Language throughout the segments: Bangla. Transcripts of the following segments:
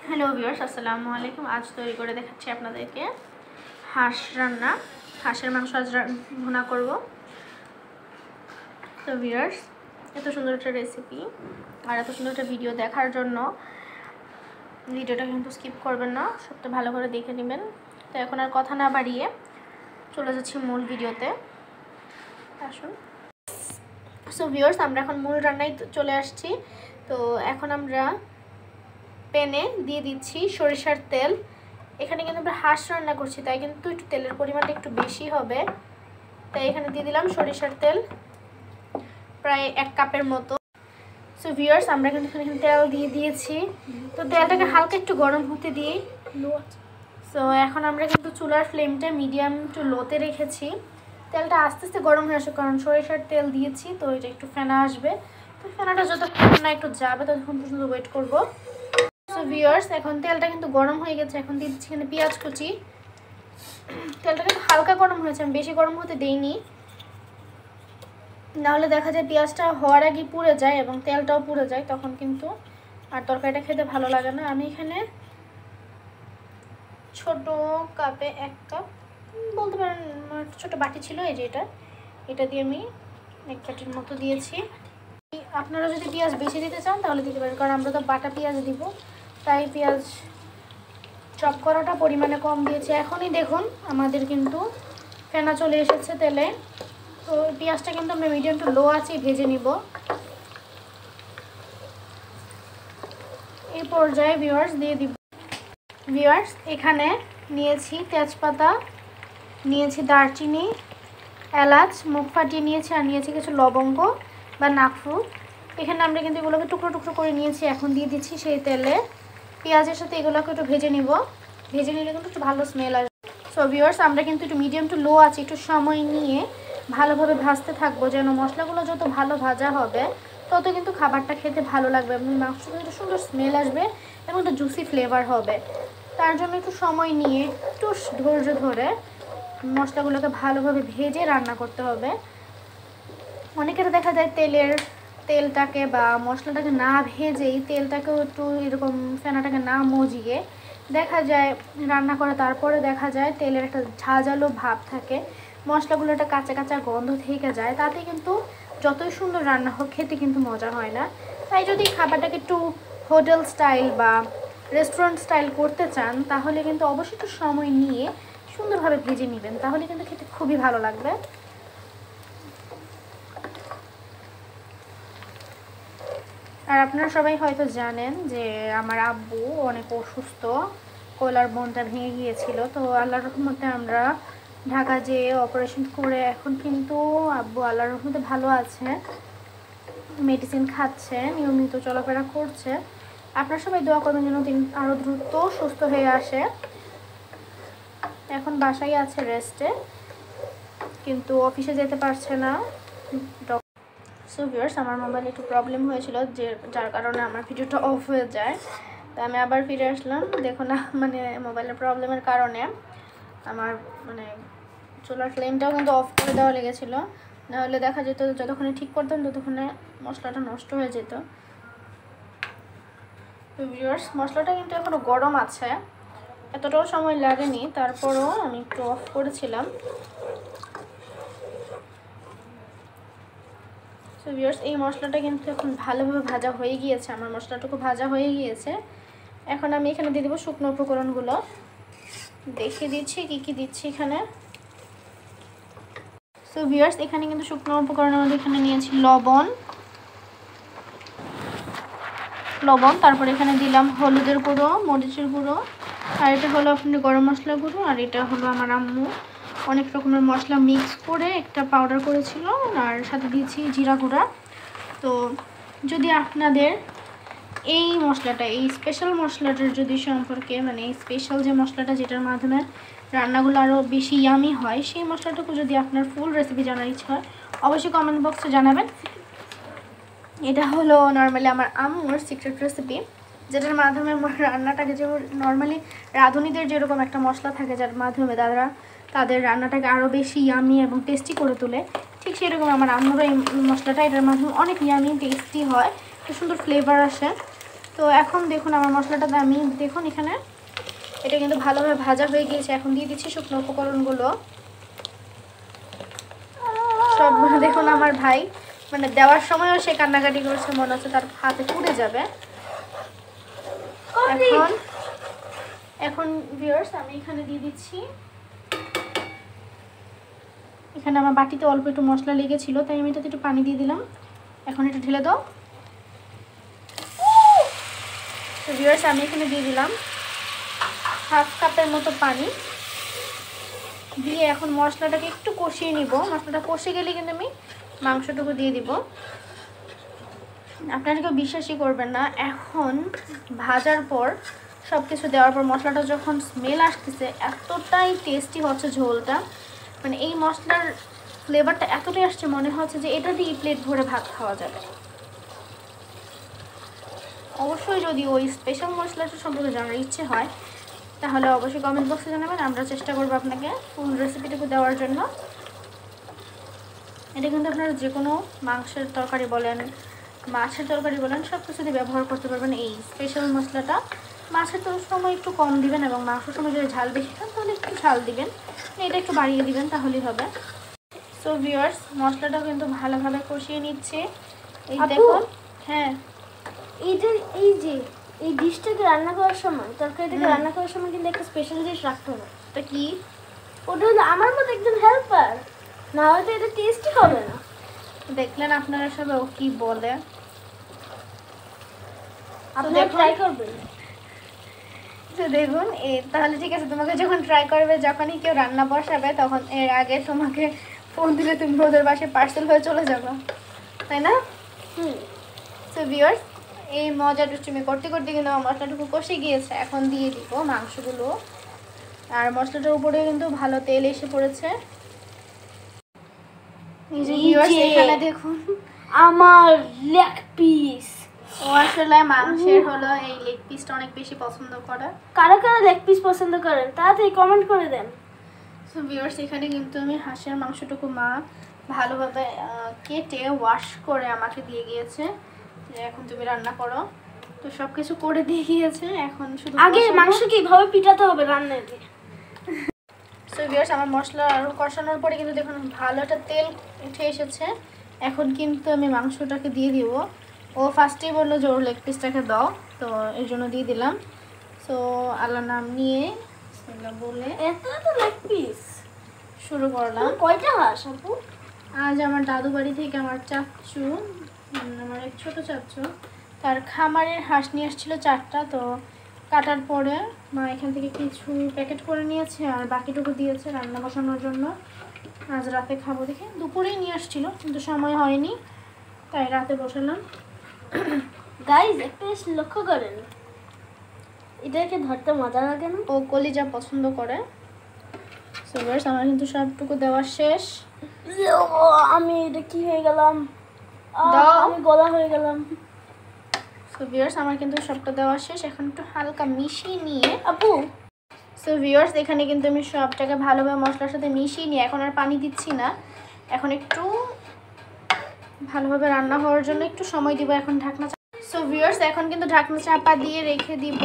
হ্যালো ভিউয়ার্স, আসসালামু আলাইকুম। আজ তৈরি করে দেখাচ্ছি আপনাদেরকে হাঁস রান্না। হাঁসের মাংস আজ ভুনা করব। তো ভিউয়ার্স, এত সুন্দর একটা রেসিপি আর এত সুন্দর একটা ভিডিও দেখার জন্য ভিডিওটা কিন্তু স্কিপ করবেন না, সবটা ভালো করে দেখে নেবেন। তো এখন আর কথা না বাড়িয়ে চলে যাচ্ছি মূল ভিডিওতে। আসুন। সো ভিউয়ার্স, আমরা এখন মূল রান্নায় চলে আসছি। তো এখন আমরা প্যানে দিয়ে দিচ্ছি সরিষার তেল। এখানে কিন্তু আমরা হাঁস রান্না করছি, তাই কিন্তু একটু তেলের পরিমাণটা একটু বেশি হবে। তাই এখানে দিয়ে দিলাম সরিষার তেল প্রায় 1 কাপের মতো। সো ভিউয়ার্স, আমরা কিন্তু এখানে তেল দিয়ে দিয়েছি। তো তেলটাকে হালকা একটু গরম হতে দিই। সো এখন আমরা কিন্তু চুলার ফ্লেমটা মিডিয়াম টু লোতে রেখেছি। তেলটা আস্তে আস্তে গরম হয়ে আসে, কারণ সরিষার তেল দিয়েছি, তো এটা একটু ফেনা আসবে। তো ফেনাটা যতক্ষণ না একটু যাবে ততক্ষণ পর্যন্ত ওয়েট করবো। সো ভিউয়ার্স, এখন তেলটা কিন্তু গরম হয়ে গেছে। এখন দিয়ে দিচ্ছি এখানে পেঁয়াজ কুচি। তেলটা কিন্তু হালকা গরম হয়েছে, আমি বেশি গরম হতে দেইনি, নাহলে দেখা যায় পেঁয়াজটা হওয়ার আগে পুড়ে যায় এবং তেলটাও পুড়ে যায়, তখন কিন্তু আর তরকারিটা খেতে ভালো লাগে না। আমি এখানে ছোট কাপে 1 কাপ বলতে পারেন, ছোট বাটি ছিল, এই যে এটা দিয়ে আমি 1 বাটির মতো দিয়েছি। আপনারা যদি পেঁয়াজ বেশি দিতে চান তাহলে দিতে পারেন, কারণ আমরা তো বাটা পেঁয়াজ দিব, তাই পেঁয়াজ চপ করাটা পরিমাণে কম দিয়েছি। এখনই দেখুন আমাদের কিন্তু ফেনা চলে এসেছে তেলে। তো পেঁয়াজটা কিন্তু আমরা মিডিয়াম টু লো আঁচে ভেজে নিব। এই পর্যায়ে ভিউয়ার্স দিয়ে দিব। ভিউয়ার্স, এখানে নিয়েছি তেজপাতা, নিয়েছি দারচিনি, এলাচ মুখ ফাটিয়ে নিয়েছি, আর নিয়েছি কিছু লবঙ্গ বা নাকফুল। এখানে আমরা কিন্তু এগুলোকে টুকরো টুকরো করে নিয়েছি। এখন দিয়ে দিচ্ছি সেই তেলে। পেঁয়াজের সাথে এগুলোকে একটু ভেজে নিব। ভেজে নিলে কিন্তু একটু ভালো স্মেল আসবে। সো ভিউয়ার্স, আমরা কিন্তু একটু মিডিয়াম টু লো আছে একটু সময় নিয়ে ভালোভাবে ভাজতে থাকবো, যেন মশলাগুলো যত ভালো ভাজা হবে তত কিন্তু খাবারটা খেতে ভালো লাগবে এবং মাংসটা একটু সুন্দর স্মেল আসবে এবং একটা জুসি ফ্লেভার হবে। তার জন্য একটু সময় নিয়ে একটু ধৈর্য ধরে মশলাগুলোকে ভালোভাবে ভেজে রান্না করতে হবে। অনেকের দেখা যায় তেলটাকে বা মশলাটাকে না ভেজেই তেলটাকেও একটু এরকম ফেনাটাকে না মজিয়ে দেখা যায় রান্না করে, তারপরে দেখা যায় তেলের একটা ঝাঁঝালো ভাব থাকে, মশলাগুলো একটা কাঁচা কাঁচা গন্ধ থেকে যায়, তাতে কিন্তু যতই সুন্দর রান্না হোক খেতে কিন্তু মজা হয় না। তাই যদি খাবারটাকে একটু হোটেল স্টাইল বা রেস্টুরেন্ট স্টাইল করতে চান তাহলে কিন্তু অবশ্যই একটু সময় নিয়ে সুন্দরভাবে ভেজে নেবেন, তাহলে কিন্তু খেতে খুবই ভালো লাগবে। আর আপনারা সবাই হয়তো জানেন যে আমার আব্বু অনেক অসুস্থ, কলার বোনটা ভেঙে গিয়েছিল। তো আল্লাহর রহমতে আমরা ঢাকা যেয়ে অপারেশন করে এখন কিন্তু আব্বু আল্লাহর রহমতে ভালো আছে, মেডিসিন খাচ্ছে, নিয়মিত চলাফেরা করছে। আপনারা সবাই দোয়া করবেন যেন তিনি আরও দ্রুত সুস্থ হয়ে আসে। এখন বাসায় আছে রেস্টে, কিন্তু অফিসে যেতে পারছে না। সো ভিউয়ার্স, আমার মোবাইলে একটু প্রবলেম হয়েছিল, যার কারণে আমার ভিডিওটা অফ হয়ে যায়। তো আমি আবার ফিরে আসলাম। দেখুন না, মোবাইলের প্রবলেমের কারণে আমার চুলার ফ্লেমটাও কিন্তু অফ করে দেওয়া লেগেছিলো, নাহলে দেখা যেত যতক্ষণে ঠিক করতাম ততক্ষণে মশলাটা নষ্ট হয়ে যেত। তো ভিউয়ার্স, মশলাটা কিন্তু এখনও গরম আছে, এতটাও সময় লাগেনি, তারপরও আমি একটু অফ করেছিলাম। সো ভিউয়ার্স, এই মশলাটা কিন্তু এখন ভালোভাবে ভাজা হয়ে গিয়েছে, আমার মশলাটুকু ভাজা হয়ে গিয়েছে। এখন আমি এখানে দিয়ে দেবো শুকনো উপকরণগুলো। দেখিয়ে দিচ্ছি কি কি দিচ্ছি এখানে। সো ভিউয়ার্স, এখানে কিন্তু শুকনো উপকরণের মধ্যে এখানে নিয়েছি লবণ, তারপর এখানে দিলাম হলুদের গুঁড়ো, মরিচের গুঁড়ো, আর এটা হলো আপনার গরম মশলা গুঁড়ো, আর এটা হলো আমার আম্মু অনেক রকমের মশলা মিক্স করে একটা পাউডার করেছিল, আর সাথে দিয়েছি জিরা গুঁড়া। তো যদি আপনাদের এই মশলাটা, এই স্পেশাল মশলাটার যদি সম্পর্কে এই স্পেশাল যে মশলাটা যেটার মাধ্যমে রান্নাগুলো আরও বেশি ইয়ামি হয়, সেই মশলাটুকু যদি আপনার ফুল রেসিপি জানার ইচ্ছা হয় অবশ্যই কমেন্ট বক্সে জানাবেন। এটা হলো নর্মালি আমার আম্মুর সিক্রেট রেসিপি, যেটার মাধ্যমে রান্নাটাকে যে নর্মালি রাঁধুনিদের যেরকম একটা মশলা থাকে যার মাধ্যমে তাদের রান্নাটাকে আরও বেশি ইয়ামি এবং টেস্টি করে তোলে, ঠিক সেরকম আমার আম্মুরও এই মশলাটা এটার মাধ্যমে অনেক ইয়ামি টেস্টি হয়, খুব সুন্দর ফ্লেভার আসে। তো এখন দেখুন আমার মশলাটা আমি দেখুন এখানে এটা কিন্তু ভালোভাবে ভাজা হয়ে গিয়েছে। এখন দিয়ে দিচ্ছি শুকনো উপকরণগুলো সবগুলো। দেখুন আমার ভাই মানে দেওয়ার সময়ও সে কান্নাকাটি করছে, মনে হচ্ছে তার হাতে পুড়ে যাবে। এখন ভিউয়ার্স আমি এখানে দিয়ে দিচ্ছি, এখানে আমার বাটিতে অল্প একটু মশলা লেগেছিল তাই আমি এটাতে একটু পানি দিয়ে দিলাম। এখন এটা ঢেলে দাও। তো ভিউয়ার্স আমি এখানে দিয়ে দিলাম হাফ কাপের মতো পানি দিয়ে এখন মশলাটাকে একটু কষিয়ে নিব। মশলাটা কষে গেলে কিন্তু আমি মাংসটুকু দিয়ে দিব। আপনারা কেউ বিশ্বাসই করবেন না, এখন ভাজার পর সব কিছু দেওয়ার পর মশলাটা যখন স্মেল আসতেছে এতটাই টেস্টি হচ্ছে ঝোলটা, মানে এই মশলার ফ্লেভারটা এতটাই আসছে মনে হচ্ছে যে এটা দিয়ে প্লেট ভরে ভাত খাওয়া যাবে। অবশ্যই যদি ওই স্পেশাল মশলাটা সম্পর্কে জানার ইচ্ছে হয় তাহলে অবশ্যই কমেন্ট বক্সে জানাবেন, আমরা চেষ্টা করবো আপনাকে ফুল রেসিপিটুকু দেওয়ার জন্য। এটা কিন্তু আপনারা যে কোনো মাংসের তরকারি বলেন, মাছের তরকারি বলেন, সব কিছুতে ব্যবহার করতে পারবেন এই স্পেশাল মশলাটা। মাছের তো সময় একটু কম দিবেন এবং মাংসের সময় যদি ঝাল বেশি খান তাহলে একটু ঝাল দিবেন, এটা একটু বাড়িয়ে দিবেন তাহলেই হবে। সো ভিউয়ার্স মশলাটা কিন্তু ভালোভাবে কষিয়ে নিচ্ছে। এই দেখুন, হ্যাঁ এই ডিশটাকে রান্না করার সময়, তরকারিটাকে রান্না করার সময় কিন্তু একটা স্পেশাল জিনিস রাখতে হবে। এটা কি? ওটা হলো আমার মতো একজন হেল্পার, না হয়তো এটা টেস্টি হবে না। দেখলেন আপনারা সবাই ও কি বলে, আপনারা ট্রাই করবেন। তো দেখুন তাহলে ঠিক আছে, তোমাকে যখন ট্রাই করবে, যখনই কেউ রান্না বসাবে তখন এর আগে তোমাকে ফোন দিলে তুমি ওদের বাসায় পার্সেল হয়ে চলে যাবে, তাই না? সো ভিউয়ার্স এই মজা দুষ্টুমি করতে করতে কিন্তু আমার মশলাটুকু কষে গিয়েছে। এখন দিয়ে দিব মাংসগুলো, আর মশলাটার উপরে কিন্তু ভালো তেল এসে পড়েছে। এখানে দেখুন আমার লেগ পিস। ও আসলে মাংসের হলো এই লেগ পিসটা অনেক বেশি পছন্দ করে। কারা কারা লেগ পিস পছন্দ করেন তাড়াতাড়ি কমেন্ট করে দেন। সো ভিউয়ার্স এখানে কিন্তু আমি হাঁসের মাংসটুকু মা ভালোভাবে কেটে ওয়াশ করে আমাকে দিয়ে গিয়েছে যে এখন তুমি রান্না করো। তো সব কিছু করে দিয়ে গিয়েছে, এখন শুধু আগে মাংস কিভাবে পিটাতে হবে রান্না দিয়ে। সো ভিউয়ার্স আমার মশলা আরও কষানোর পরে কিন্তু দেখুন ভালো একটা তেল উঠে এসেছে। এখন কিন্তু আমি মাংসটাকে দিয়ে দিব। ও ফার্স্টেই বললো যে ওর লেগ পিসটাকে দাও, তো এই জন্য দিয়ে দিলাম। সো আল্লাহর নাম নিয়ে বলে এত লেগ পিস শুরু করলাম। কয়টা হাঁস আপু? আজ আমার দাদু বাড়ি থেকে আমার চাচ্চু, আমার এক ছোটো চাচ্চু, তার খামারের হাঁস নিয়ে আসছিল 4টা। তো কাটার পরে মা এখান থেকে কিছু প্যাকেট করে নিয়েছে আর বাকিটুকু দিয়েছে রান্না বসানোর জন্য। আজ রাতে খাবো দেখে, দুপুরেই নিয়ে আসছিল কিন্তু সময় হয়নি তাই রাতে বসালাম। গাইজ একটা জিনিস লক্ষ্য করেন, এটাকে ধরতে মজা লাগে না? ও কলিজা পছন্দ করে। সো ভিউয়ার্স আমার কিন্তু সবটুকু দেওয়া শেষ। আমি এটা কি হয়ে গেলাম, দাও। আমি গলা হয়ে গেলাম। সো ভিউয়ার্স আমার কিন্তু সবটা দেওয়া শেষ, এখন একটু হালকা মিশিয়ে নিয়ে আপু। সো ভিউয়ার্স এখানে কিন্তু আমি সবটাকে ভালোভাবে মশলার সাথে মিশিয়ে নিয়ে এখন আর পানি দিচ্ছি না, এখন একটু ভালোভাবে রান্না হওয়ার জন্য একটু সময় দিব। এখন ঢাকনা, সো ভিউয়ার্স এখন কিন্তু ঢাকনা চাপা দিয়ে রেখে দিব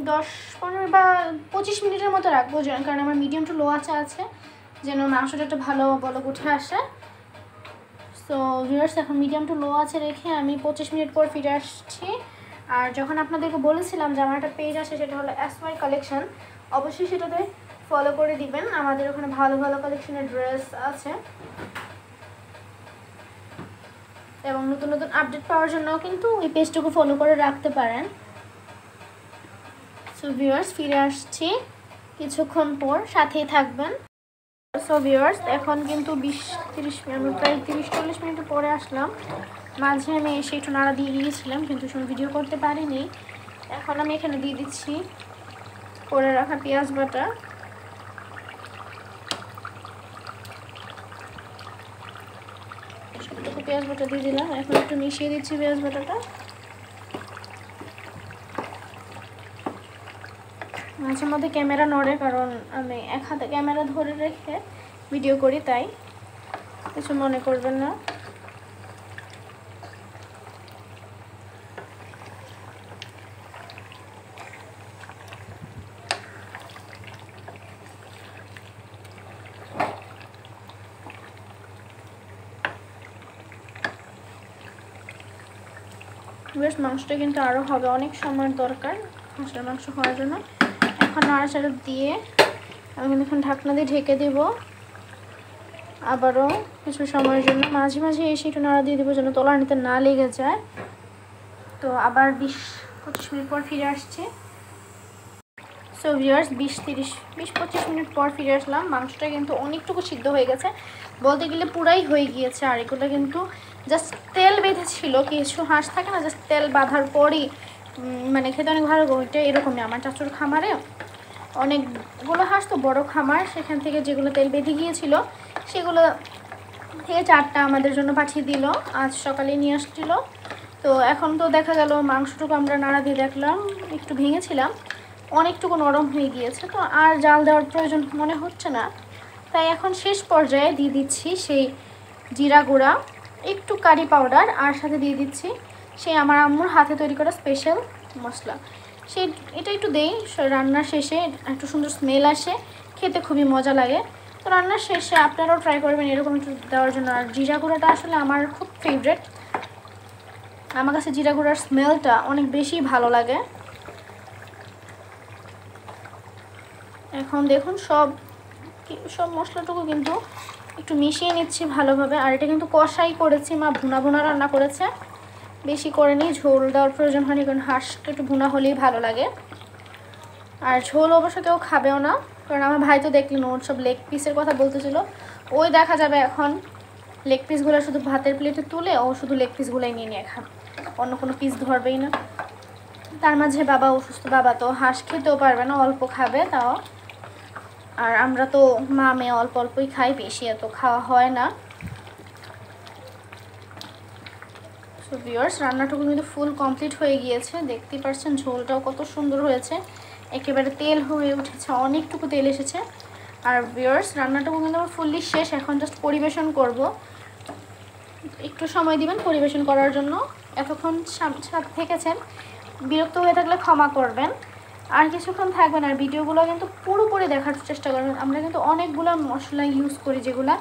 10-15 বা 25 মিনিটের মতো রাখবো, কারণ আমার মিডিয়াম টু লো আছে যেন মাংসটা একটু ভালো বলক উঠে আসে। সো ভিউয়ার্স এখন মিডিয়াম টু লো আছে রেখে আমি 25 মিনিট পর ফিরে আসছি। আর যখন আপনাদেরকে বলেছিলাম যে আমার একটা পেজ আছে সেটা হলো SY কালেকশন, অবশ্যই সেটাতে ফলো করে দিবেন। আমাদের ওখানে ভালো ভালো কালেকশনের ড্রেস আছে এবং নতুন নতুন আপডেট পাওয়ার জন্য কিন্তু ওই পেজটুকু ফলো করে রাখতে পারেন। সো ভিউয়ার্স ফিরে আসছি কিছুক্ষণ পর, সাথেই থাকবেন। সো ভিউয়ার্স এখন কিন্তু 20-30 মিনিট, প্রায় 30-40 মিনিট পরে আসলাম। মাঝে আমি এসে একটু নাড়া দিয়ে গিয়েছিলাম কিন্তু সময় ভিডিও করতে পারিনি। এখন আমি এখানে দিয়ে দিচ্ছি করে রাখা পেঁয়াজ বাটা। সবটুকু পেঁয়াজ বাটা দিয়ে দিলাম, এখন একটু মিশিয়ে দিচ্ছি পেঁয়াজ বাটাটা। মাঝে মধ্যে ক্যামেরা নড়ে কারণ আমি এক হাতে ক্যামেরা ধরে রেখে ভিডিও করি, তাই কিছু মনে করবেন না। ভিউয়ার্স মাংসটা কিন্তু আরও হবে, অনেক সময়ের দরকার হাঁসের মাংস হওয়ার জন্য। এখন নাড়াচাড়া দিয়ে আমি কিন্তু এখন ঢাকনা দিয়ে ঢেকে দেব। আবারও কিছু সময়ের জন্য মাঝে মাঝে এসে একটু নাড়া দিয়ে দেবো যেন তলানিতে না লেগে যায়। তো আবার 20-25 মিনিট পর ফিরে আসছে। সো ভিউয়ার্স 20-25 মিনিট পর ফিরে আসলাম। মাংসটা কিন্তু অনেকটুকু সিদ্ধ হয়ে গেছে, বলতে গেলে পুরাই হয়ে গিয়েছে। আর এগুলো কিন্তু জাস্ট তেল বেঁধেছিল, কিছু হাঁস থাকে না জাস্ট তেল বাঁধার পরই মানে খেতে অনেক ভালো। ওইটা এরকমই আমার চাচুর খামারে অনেকগুলো হাঁস তো, বড় খামার, সেখান থেকে যেগুলো তেল বেঁধে গিয়েছিল সেগুলো থেকে 4টা আমাদের জন্য পাঠিয়ে দিল, আজ সকালে নিয়ে আসছিল। তো এখন তো দেখা গেল মাংসটুকু আমরা নাড়া দিয়ে দেখলাম, একটু ভেঙেছিলাম, অনেকটুকু নরম হয়ে গিয়েছে। তো আর জাল দেওয়ার প্রয়োজন মনে হচ্ছে না, তাই এখন শেষ পর্যায়ে দিয়ে দিচ্ছি সেই জিরা গুঁড়া, একটু কারি পাউডার, আর সাথে দিয়ে দিচ্ছি সেই আমার আম্মুর হাতে তৈরি করা স্পেশাল মশলা। এটা একটু দেই রান্নার শেষে, একটু সুন্দর স্মেল আসে, খেতে খুবই মজা লাগে। তো রান্নার শেষে আপনারাও ট্রাই করবেন এরকম একটু দেওয়ার জন্য। আর জিরা গুঁড়াটা আসলে আমার খুব ফেভারিট, আমার কাছে জিরা গুঁড়ার স্মেলটা অনেক বেশি ভালো লাগে। এখন দেখুন সব মশলাটুকু কিন্তু একটু মিশিয়ে নিচ্ছি ভালোভাবে। আর এটা কিন্তু কষাই করেছি, মা ভুনা ভুনা রান্না করেছে, বেশি করে নিই, ঝোল দেওয়ার প্রয়োজন হয়নি, কারণ হাঁসটা একটু ভুনা হলেই ভালো লাগে। আর ঝোল অবশ্য কেউ খাবেও না, কারণ আমার ভাই তো দেখলেন ওর সব লেগ পিসের কথা বলতেছিল, ওই দেখা যাবে এখন লেগ পিসগুলো শুধু ভাতের প্লেটে তুলে ও শুধু লেগ পিসগুলোই নিয়ে খাবে, অন্য কোনো পিস ধরবেই না। তার মাঝে বাবা অসুস্থ, বাবা তো হাঁস খেতেও পারবে না, অল্প খাবে তাও। আর আমরা তো মা মেয়ে অল্প অল্পই খাই, বেশি এত খাওয়া হয় না। সো ভিউয়ার্স রান্নাটুকু কিন্তু ফুল কমপ্লিট হয়ে গিয়েছে, দেখতেই পাচ্ছেন ঝোলটাও কত সুন্দর হয়েছে, একেবারে তেল হয়ে উঠেছে, অনেকটুকু তেল এসেছে। আর ভিউয়ার্স রান্নাটুকু কিন্তু আমার ফুললি শেষ, এখন জাস্ট পরিবেশন করব। একটু সময় দিবেন পরিবেশন করার জন্য, এতক্ষণ সাথে থেকেছেন, বিরক্ত হয়ে থাকলে ক্ষমা করবেন। আর কিছুক্ষণ থাকবেন, আর ভিডিওগুলো কিন্তু পুরোপুরি দেখার চেষ্টা করবেন। আমরা কিন্তু অনেকগুলো মশলা ইউজ করি যেগুলো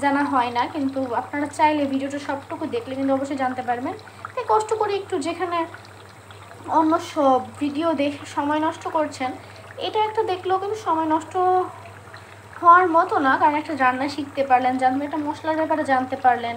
জানা হয় না, কিন্তু আপনারা চাইলে ভিডিওটা সবটুকু দেখলে কিন্তু অবশ্যই জানতে পারবেন। তাই কষ্ট করে একটু, যেখানে অন্য সব ভিডিও দেখে সময় নষ্ট করছেন, এটা একটা দেখলেও কিন্তু সময় নষ্ট হওয়ার মতো না, কারণ একটা রান্না শিখতে পারলেন, জানবেন একটা মশলার ব্যাপারে জানতে পারলেন,